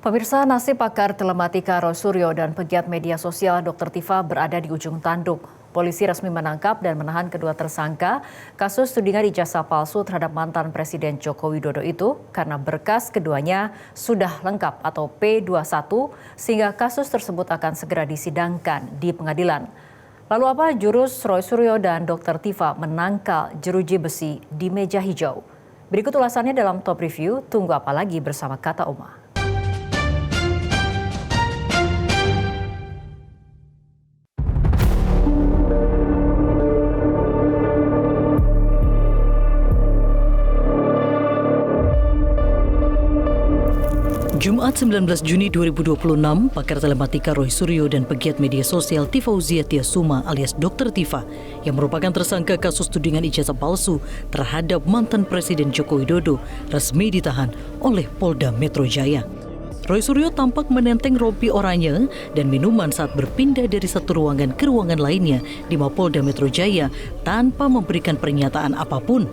Pemirsa, nasib pakar telematika Roy Suryo dan pegiat media sosial Dr. Tifa berada di ujung tanduk. Polisi resmi menangkap dan menahan kedua tersangka kasus tudingan ijazah palsu terhadap mantan Presiden Joko Widodo itu karena berkas keduanya sudah lengkap atau P21 sehingga kasus tersebut akan segera disidangkan di pengadilan. Lalu apa jurus Roy Suryo dan Dr. Tifa menangkal jeruji besi di meja hijau? Berikut ulasannya dalam Top Review. Tunggu apa lagi bersama Kata Uma. Jumat 19 Juni 2026, pakar telematika Roy Suryo dan pegiat media sosial Tifauzia Tiasuma alias Dr. Tifa yang merupakan tersangka kasus tudingan ijazah palsu terhadap mantan Presiden Joko Widodo resmi ditahan oleh Polda Metro Jaya. Roy Suryo tampak menenteng rompi oranye dan minuman saat berpindah dari satu ruangan ke ruangan lainnya di Mapolda Metro Jaya tanpa memberikan pernyataan apapun.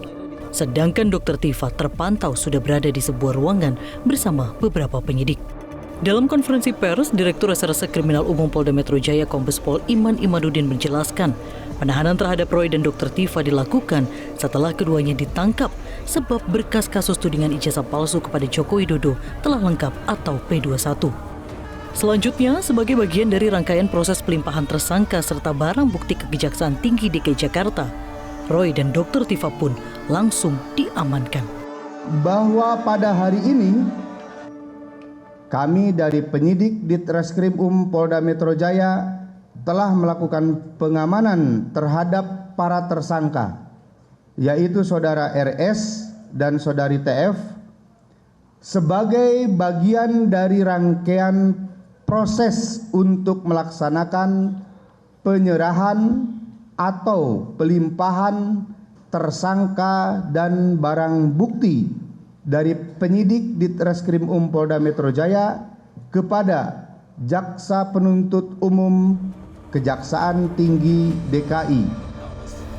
Sedangkan Dr. Tifa terpantau sudah berada di sebuah ruangan bersama beberapa penyidik. Dalam konferensi pers, Direktur Reserse Kriminal Umum Polda Metro Jaya Kombes Pol Iman Imaduddin menjelaskan, penahanan terhadap Roy dan Dr. Tifa dilakukan setelah keduanya ditangkap sebab berkas kasus tudingan ijazah palsu kepada Joko Widodo telah lengkap atau P21. Selanjutnya, sebagai bagian dari rangkaian proses pelimpahan tersangka serta barang bukti ke Kejaksaan Tinggi DKI Jakarta, Roy dan Dr. Tifa pun langsung diamankan. Bahwa pada hari ini kami dari penyidik Ditreskrim Polda Metro Jaya telah melakukan pengamanan terhadap para tersangka, yaitu saudara RS dan saudari TF, sebagai bagian dari rangkaian proses untuk melaksanakan penyerahan atau pelimpahan tersangka dan barang bukti dari penyidik Ditreskrim Polda Metro Jaya kepada Jaksa Penuntut Umum Kejaksaan Tinggi DKI.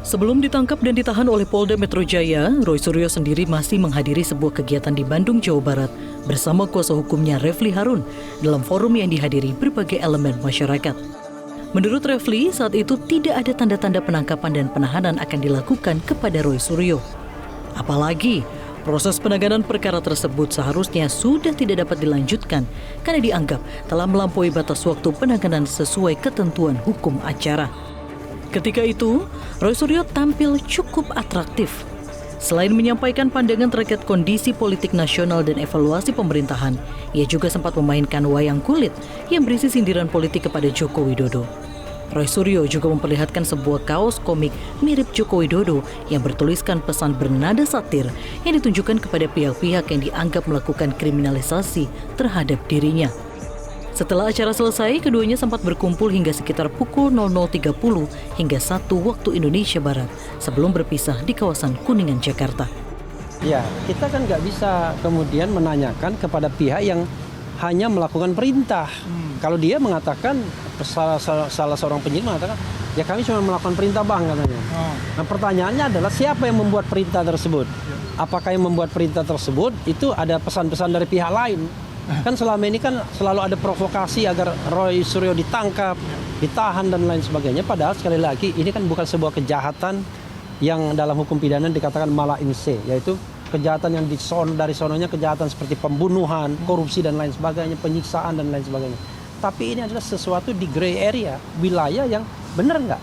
Sebelum ditangkap dan ditahan oleh Polda Metro Jaya, Roy Suryo sendiri masih menghadiri sebuah kegiatan di Bandung, Jawa Barat bersama kuasa hukumnya Refli Harun dalam forum yang dihadiri berbagai elemen masyarakat. Menurut Refli, saat itu tidak ada tanda-tanda penangkapan dan penahanan akan dilakukan kepada Roy Suryo. Apalagi, proses penanganan perkara tersebut seharusnya sudah tidak dapat dilanjutkan karena dianggap telah melampaui batas waktu penanganan sesuai ketentuan hukum acara. Ketika itu, Roy Suryo tampil cukup atraktif. Selain menyampaikan pandangan terkait kondisi politik nasional dan evaluasi pemerintahan, ia juga sempat memainkan wayang kulit yang berisi sindiran politik kepada Joko Widodo. Roy Suryo juga memperlihatkan sebuah kaos komik mirip Joko Widodo yang bertuliskan pesan bernada satir yang ditunjukkan kepada pihak-pihak yang dianggap melakukan kriminalisasi terhadap dirinya. Setelah acara selesai, keduanya sempat berkumpul hingga sekitar pukul 00.30 hingga 1 waktu Indonesia Barat sebelum berpisah di kawasan Kuningan, Jakarta. Ya, kita kan nggak bisa kemudian menanyakan kepada pihak yang hanya melakukan perintah. Kalau dia mengatakan, salah seorang penyidik mengatakan, ya kami cuma melakukan perintah bang katanya. Nah pertanyaannya adalah siapa yang membuat perintah tersebut? Apakah yang membuat perintah tersebut itu ada pesan-pesan dari pihak lain? Kan selama ini kan selalu ada provokasi agar Roy Suryo ditangkap, ditahan dan lain sebagainya. Padahal sekali lagi ini kan bukan sebuah kejahatan yang dalam hukum pidana dikatakan mala in se, yaitu kejahatan yang dari sononya kejahatan seperti pembunuhan, korupsi dan lain sebagainya, penyiksaan dan lain sebagainya. Tapi ini adalah sesuatu di gray area, wilayah yang benar nggak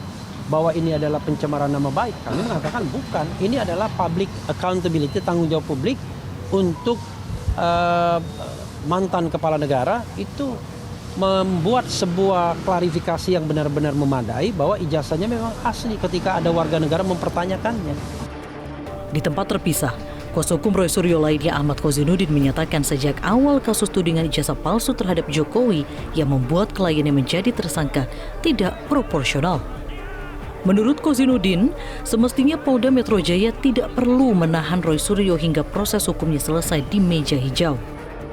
bahwa ini adalah pencemaran nama baik? Kami mengatakan bukan. Ini adalah public accountability, tanggung jawab publik untuk mantan kepala negara itu membuat sebuah klarifikasi yang benar-benar memadai bahwa ijazahnya memang asli ketika ada warga negara mempertanyakannya. Di tempat terpisah, kuasa hukum Roy Suryo lainnya Ahmad Kozinuddin menyatakan sejak awal kasus tudingan ijazah palsu terhadap Jokowi yang membuat kliennya menjadi tersangka tidak proporsional. Menurut Kozinuddin, semestinya Polda Metro Jaya tidak perlu menahan Roy Suryo hingga proses hukumnya selesai di meja hijau.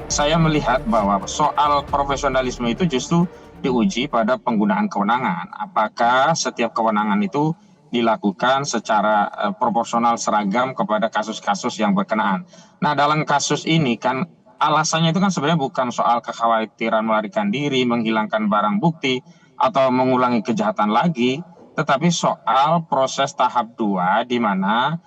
Saya melihat bahwa soal profesionalisme itu justru diuji pada penggunaan kewenangan. Apakah setiap kewenangan itu dilakukan secara proporsional seragam kepada kasus-kasus yang berkenaan. Nah, dalam kasus ini kan alasannya itu kan sebenarnya bukan soal kekhawatiran melarikan diri, menghilangkan barang bukti, atau mengulangi kejahatan lagi, tetapi soal proses tahap 2 di mana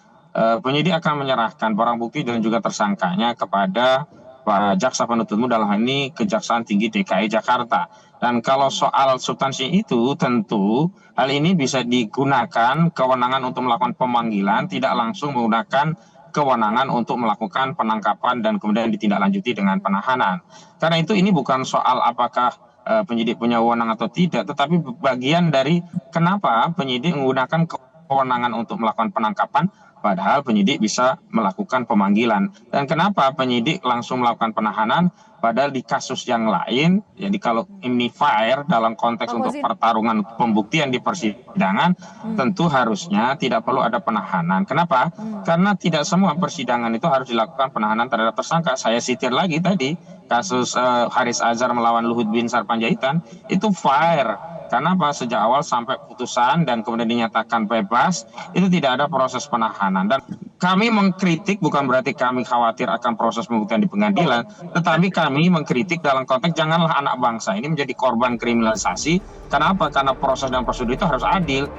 penyidik akan menyerahkan barang bukti dan juga tersangkanya kepada para jaksa penuntut umum, dalam hal ini Kejaksaan Tinggi DKI Jakarta. Dan kalau soal substansi itu tentu hal ini bisa digunakan kewenangan untuk melakukan pemanggilan, tidak langsung menggunakan kewenangan untuk melakukan penangkapan dan kemudian ditindaklanjuti dengan penahanan. Karena itu ini bukan soal apakah penyidik punya wewenang atau tidak, tetapi bagian dari kenapa penyidik menggunakan kewenangan untuk melakukan penangkapan, padahal penyidik bisa melakukan pemanggilan. Dan kenapa penyidik langsung melakukan penahanan, padahal di kasus yang lain, jadi kalau ini fair dalam konteks untuk pertarungan pembuktian di persidangan, tentu harusnya tidak perlu ada penahanan. Kenapa? Karena tidak semua persidangan itu harus dilakukan penahanan terhadap tersangka. Saya sitir lagi tadi, kasus Haris Azhar melawan Luhut Binsar Panjaitan, itu fair. Karena apa? Sejak awal sampai putusan dan kemudian dinyatakan bebas, itu tidak ada proses penahanan. Dan kami mengkritik bukan berarti kami khawatir akan proses pembuktian di pengadilan, tetapi kami mengkritik dalam konteks janganlah anak bangsa ini menjadi korban kriminalisasi. Karena apa? Karena proses dan prosedur itu harus adil.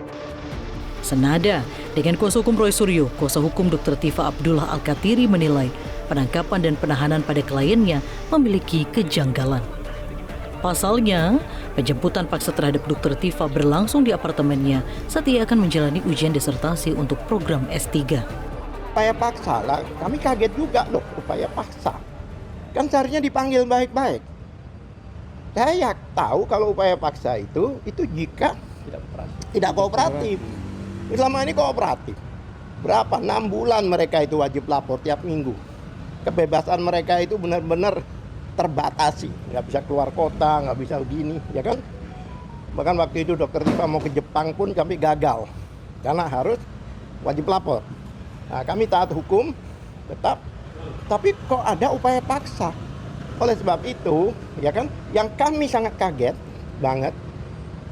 Senada dengan kuasa hukum Roy Suryo, kuasa hukum Dr. Tifa Abdullah Al-Katiri menilai penangkapan dan penahanan pada kliennya memiliki kejanggalan. Pasalnya, penjemputan paksa terhadap Dr. Tifa berlangsung di apartemennya saat ia akan menjalani ujian disertasi untuk program S3. Upaya paksa lah, kami kaget juga loh, upaya paksa. Kan seharusnya dipanggil baik-baik. Saya tahu kalau upaya paksa itu jika tidak kooperatif. Selama ini kooperatif. Berapa? 6 bulan mereka itu wajib lapor tiap minggu. Kebebasan mereka itu benar-benar terbatasi, nggak bisa keluar kota, nggak bisa begini, ya kan? Bahkan waktu itu Dr. Tifa mau ke Jepang pun kami gagal, karena harus wajib lapor. Nah, kami taat hukum, tetap, tapi kok ada upaya paksa? Oleh sebab itu, ya kan, yang kami sangat kaget banget,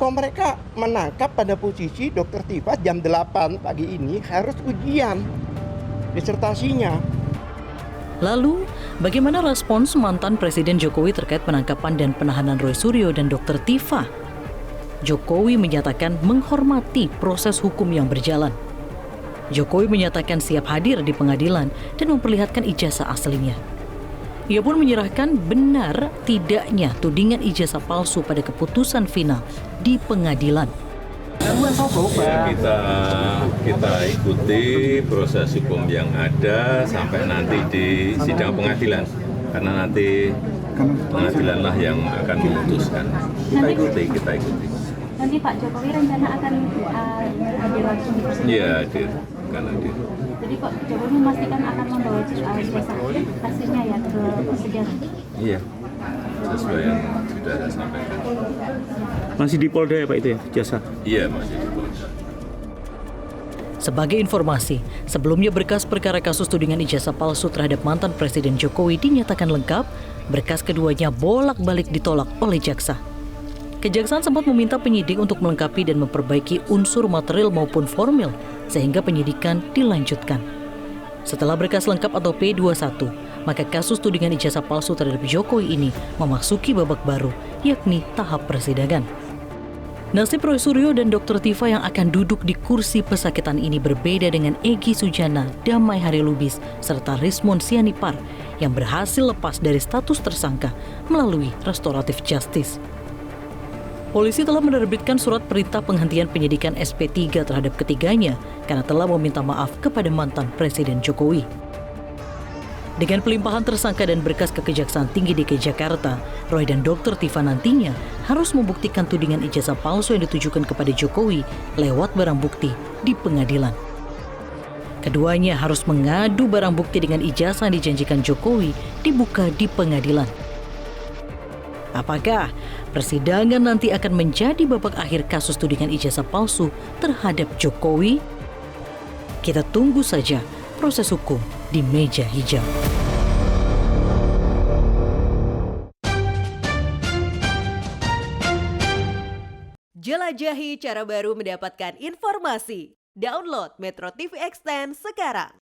kok mereka menangkap pada posisi Dr. Tifa jam 8 pagi ini harus ujian disertasinya. Lalu, bagaimana respons mantan Presiden Jokowi terkait penangkapan dan penahanan Roy Suryo dan Dr. Tifa? Jokowi menyatakan menghormati proses hukum yang berjalan. Jokowi menyatakan siap hadir di pengadilan dan memperlihatkan ijazah aslinya. Ia pun menyerahkan benar tidaknya tudingan ijazah palsu pada keputusan final di pengadilan. Ya, kita ikuti proses hukum yang ada sampai nanti di sidang pengadilan, karena nanti pengadilanlah yang akan memutuskan. Kita ikuti. Nanti Pak Jokowi rencana akan hadir langsung di persidangan? Iya, akan hadir. Jadi Pak Jokowi memastikan akan membawa ijazah aslinya ya ke persidangan? Iya, sesuai yang sudah saya sampaikan. Masih di Polda ya Pak itu ya, jasa? Iya, masih di Polda. Sebagai informasi, sebelumnya berkas perkara kasus tudingan ijazah palsu terhadap mantan Presiden Jokowi dinyatakan lengkap, berkas keduanya bolak-balik ditolak oleh jaksa. Kejaksaan sempat meminta penyidik untuk melengkapi dan memperbaiki unsur material maupun formil, sehingga penyidikan dilanjutkan. Setelah berkas lengkap atau P21, maka kasus tudingan ijazah palsu terhadap Jokowi ini memasuki babak baru, yakni tahap persidangan. Nasib Roy Suryo dan Dr. Tifa yang akan duduk di kursi pesakitan ini berbeda dengan Egy Sujana, Damai Hari Lubis, serta Rismond Sianipar yang berhasil lepas dari status tersangka melalui restoratif justice. Polisi telah menerbitkan surat perintah penghentian penyidikan SP3 terhadap ketiganya karena telah meminta maaf kepada mantan Presiden Jokowi. Dengan pelimpahan tersangka dan berkas ke Kejaksaan Tinggi DKI Jakarta, Roy dan Dr. Tifa nantinya harus membuktikan tudingan ijazah palsu yang ditujukan kepada Jokowi lewat barang bukti di pengadilan. Keduanya harus mengadu barang bukti dengan ijazah yang dijanjikan Jokowi dibuka di pengadilan. Apakah persidangan nanti akan menjadi babak akhir kasus tudingan ijazah palsu terhadap Jokowi? Kita tunggu saja proses hukum di meja hijau. Jelajahi cara baru mendapatkan informasi. Download Metro TV Extend sekarang.